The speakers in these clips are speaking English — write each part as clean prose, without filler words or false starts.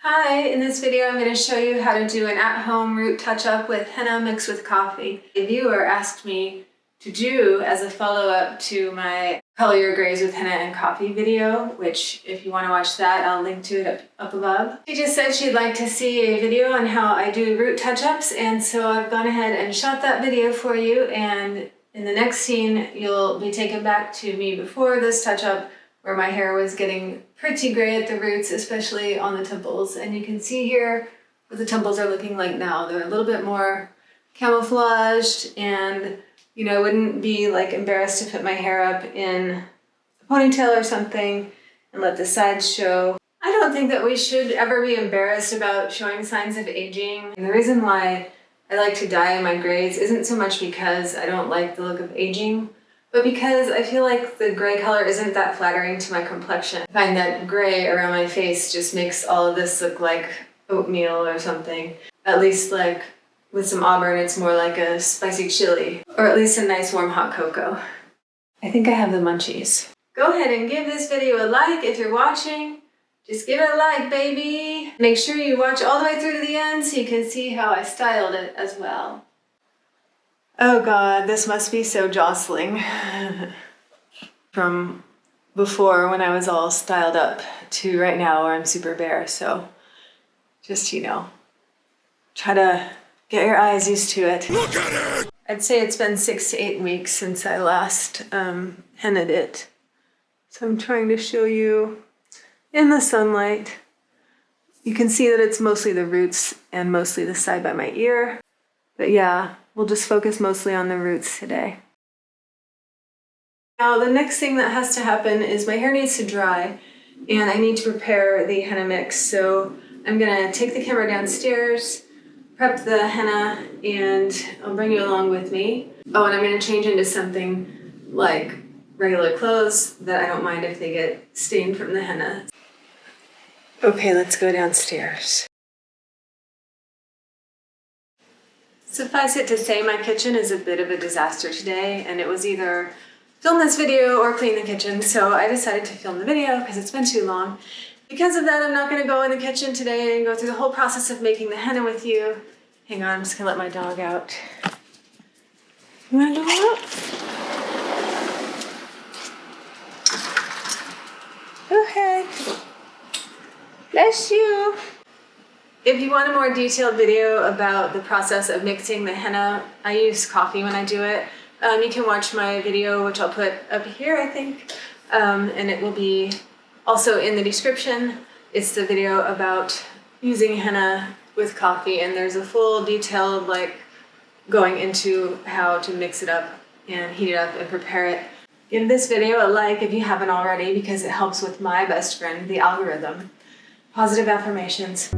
Hi, in this video I'm going to show you how to do an at-home root touch-up with henna mixed with coffee. A viewer asked me to do as a follow-up to my Color Your Grays with Henna and Coffee video, which if you want to watch that, I'll link to it up above. She just said she'd like to see a video on how I do root touch-ups, and so I've gone ahead and shot that video for you, and in the next scene you'll be taken back to me before this touch-up where my hair was getting pretty gray at the roots, especially on the temples. And you can see here what the temples are looking like now. They're a little bit more camouflaged, and I wouldn't be like embarrassed to put my hair up in a ponytail or something and let the sides show. I don't think that we should ever be embarrassed about showing signs of aging. And the reason why I like to dye my grays isn't so much because I don't like the look of aging, but because I feel like the gray color isn't that flattering to my complexion. I find that gray around my face just makes all of this look like oatmeal or something. At least like with some auburn, it's more like a spicy chili, or at least a nice warm hot cocoa. I think I have the munchies. Go ahead and give this video a like if you're watching. Just give it a like, baby. Make sure you watch all the way through to the end so you can see how I styled it as well. Oh God, this must be so jostling. From before when I was all styled up to right now where I'm super bare. So just, try to get your eyes used to it. Look at it! I'd say it's been 6 to 8 weeks since I last hennaed it. So I'm trying to show you in the sunlight. You can see that it's mostly the roots and mostly the side by my ear. But yeah, we'll just focus mostly on the roots today. Now the next thing that has to happen is my hair needs to dry and I need to prepare the henna mix. So I'm gonna take the camera downstairs, prep the henna, and I'll bring you along with me. Oh, and I'm gonna change into something like regular clothes that I don't mind if they get stained from the henna. Okay, let's go downstairs. Suffice it to say, my kitchen is a bit of a disaster today, and it was either film this video or clean the kitchen, so I decided to film the video because it's been too long. Because of that, I'm not going to go in the kitchen today and go through the whole process of making the henna with you. Hang on, I'm just going to let my dog out. You want to go out? Okay. Bless you. If you want a more detailed video about the process of mixing the henna, I use coffee when I do it. You can watch my video, which I'll put up here, I think, and it will be also in the description. It's the video about using henna with coffee, and there's a full detailed going into how to mix it up and heat it up and prepare it. Give this video a like if you haven't already because it helps with my best friend, the algorithm. Positive affirmations.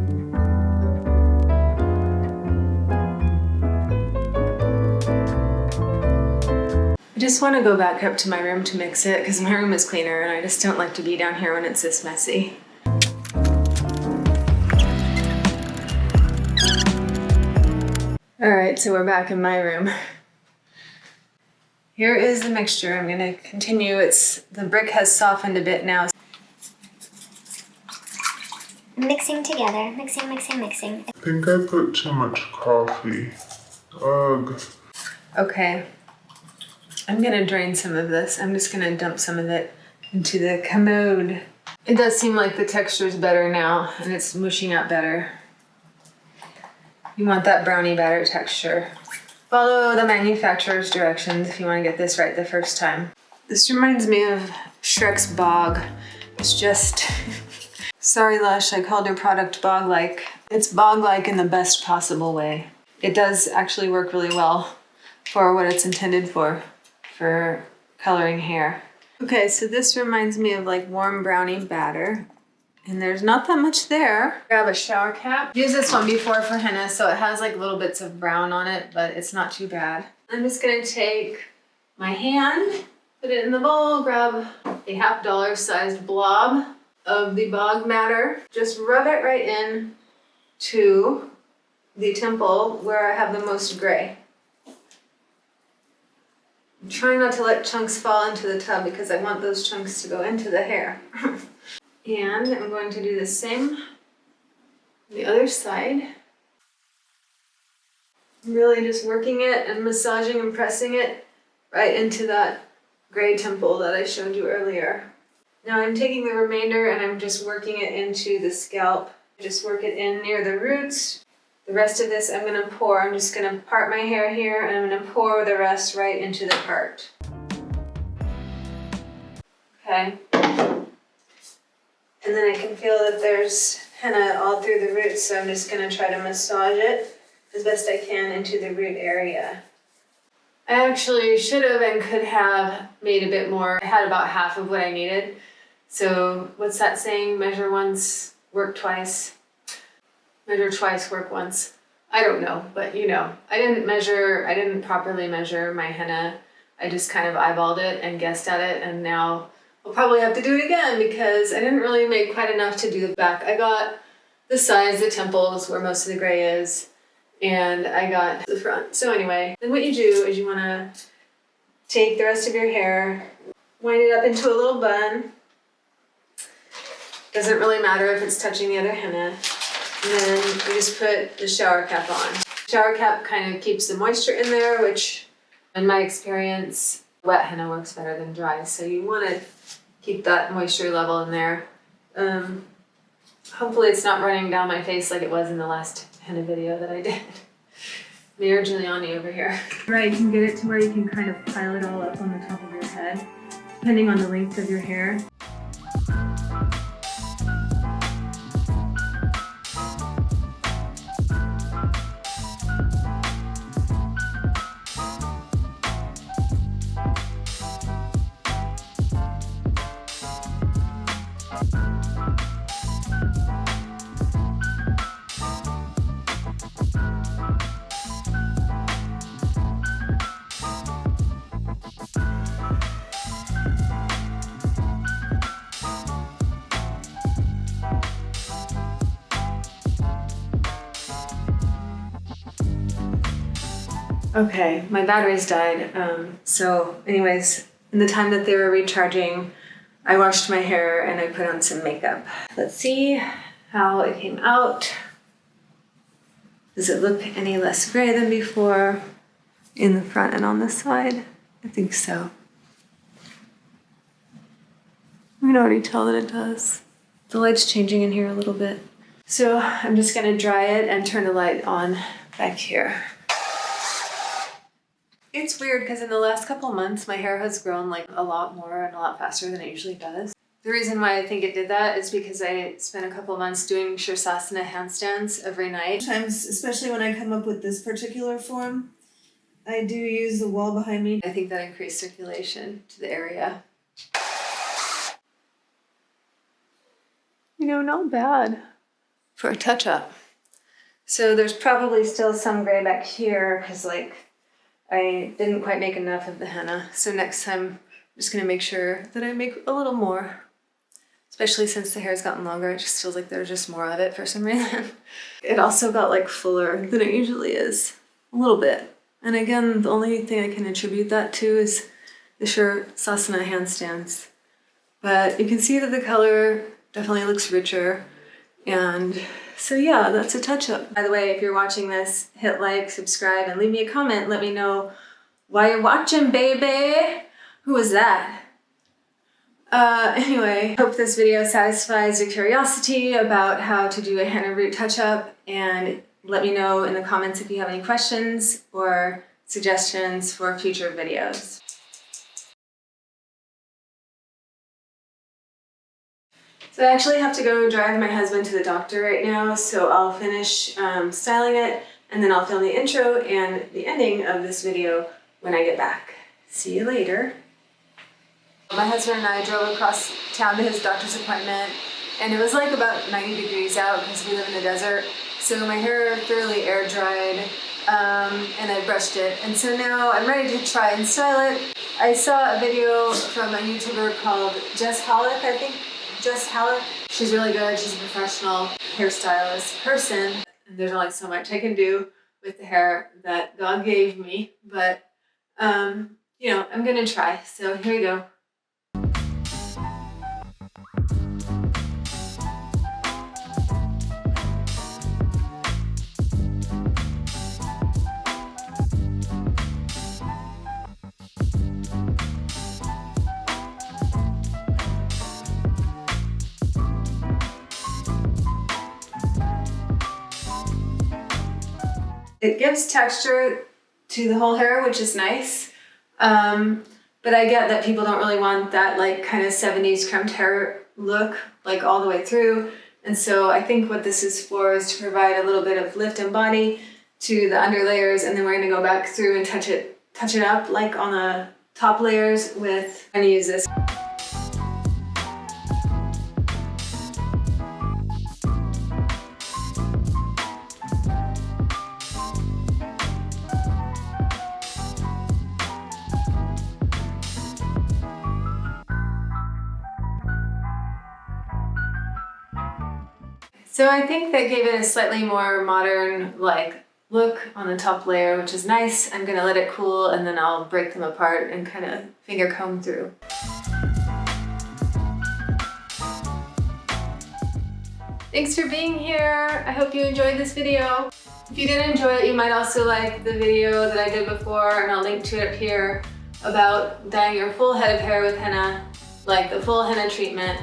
I just want to go back up to my room to mix it because my room is cleaner and I just don't like to be down here when it's this messy. Alright, so we're back in my room. Here is the mixture. I'm going to continue. The brick has softened a bit now. Mixing together. Mixing, mixing, mixing. I think I put too much coffee. Ugh. Okay. I'm going to drain some of this. I'm just going to dump some of it into the commode. It does seem like the texture is better now and it's mushing out better. You want that brownie batter texture. Follow the manufacturer's directions if you want to get this right the first time. This reminds me of Shrek's bog. It's just... Sorry Lush, I called your product bog-like. It's bog-like in the best possible way. It does actually work really well for what it's intended for coloring hair. Okay, so this reminds me of warm brownie batter. And there's not that much there. Grab a shower cap. Used this one before for henna, so it has little bits of brown on it, but it's not too bad. I'm just gonna take my hand, put it in the bowl, grab a $50 sized blob of the bog matter. Just rub it right in to the temple where I have the most gray. I'm trying not to let chunks fall into the tub because I want those chunks to go into the hair. And I'm going to do the same The other side. Really just working it and massaging and pressing it right into that gray temple that I showed you earlier. Now I'm taking the remainder and I'm just working it into the scalp. Just work it in near the roots. The rest of this I'm going to pour. I'm just going to part my hair here and I'm going to pour the rest right into the part. Okay. And then I can feel that there's henna all through the roots, so I'm just going to try to massage it as best I can into the root area. I actually should have and could have made a bit more. I had about half of what I needed. So what's that saying? Measure once, work twice. Measure twice, work once. I don't know, but you know, I didn't properly measure my henna. I just kind of eyeballed it and guessed at it, and now I'll probably have to do it again because I didn't really make quite enough to do the back. I got the sides, the temples, where most of the gray is, and I got the front. So anyway, then what you do is you want to take the rest of your hair, wind it up into a little bun. Doesn't really matter if it's touching the other henna. And then you just put the shower cap on. Shower cap kind of keeps the moisture in there, which in my experience, wet henna works better than dry. So you want to keep that moisture level in there. Hopefully it's not running down my face like it was in the last henna video that I did. Mayor Giuliani over here. Right, you can get it to where you can kind of pile it all up on the top of your head, depending on the length of your hair. Okay, my batteries died. So anyways, in the time that they were recharging, I washed my hair and I put on some makeup. Let's see how it came out. Does it look any less gray than before in the front and on the side? I think so. I can already tell that it does. The light's changing in here a little bit. So I'm just gonna dry it and turn the light on back here. It's weird because in the last couple of months, my hair has grown like a lot more and a lot faster than it usually does. The reason why I think it did that is because I spent a couple of months doing Mayurasana handstands every night. Sometimes, especially when I come up with this particular form, I do use the wall behind me. I think that increased circulation to the area. You know, not bad for a touch-up. So there's probably still some gray back here because like I didn't quite make enough of the henna. So next time I'm just gonna make sure that I make a little more. Especially since the hair's gotten longer, it just feels like there's just more of it for some reason. It also got like fuller than it usually is, a little bit. And again, the only thing I can attribute that to is the Mayurasana handstands. But you can see that the color definitely looks richer. And so yeah, that's a touch-up. By the way, if you're watching this, hit like, subscribe, and leave me a comment. Let me know why you're watching, baby. Who was that? Anyway, hope this video satisfies your curiosity about how to do a henna root touch-up, and let me know in the comments if you have any questions or suggestions for future videos. So I actually have to go drive my husband to the doctor right now, so I'll finish styling it, and then I'll film the intro and the ending of this video when I get back. See you later. My husband and I drove across town to his doctor's appointment, and it was like about 90 degrees out because we live in the desert. So my hair thoroughly air dried, and I brushed it. And so now I'm ready to try and style it. I saw a video from a YouTuber called Jess Hallock, I think. Jess Hallock. She's really good. She's a professional hairstylist person. And there's only so much I can do with the hair that God gave me, but you know, I'm gonna try. So here we go. It gives texture to the whole hair, which is nice. But I get that people don't really want that like kind of 70s crimped hair look like all the way through. And so I think what this is for is to provide a little bit of lift and body to the under layers, and then we're gonna go back through and touch it up like on the top layers with, I'm gonna use this. So I think that gave it a slightly more modern like look on the top layer, which is nice. I'm gonna let it cool and then I'll break them apart and kind of finger comb through. Thanks for being here. I hope you enjoyed this video. If you did enjoy it, you might also like the video that I did before, and I'll link to it up here, about dyeing your full head of hair with henna, like the full henna treatment.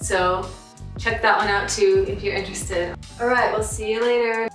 So check that one out too if you're interested. All right, we'll see you later.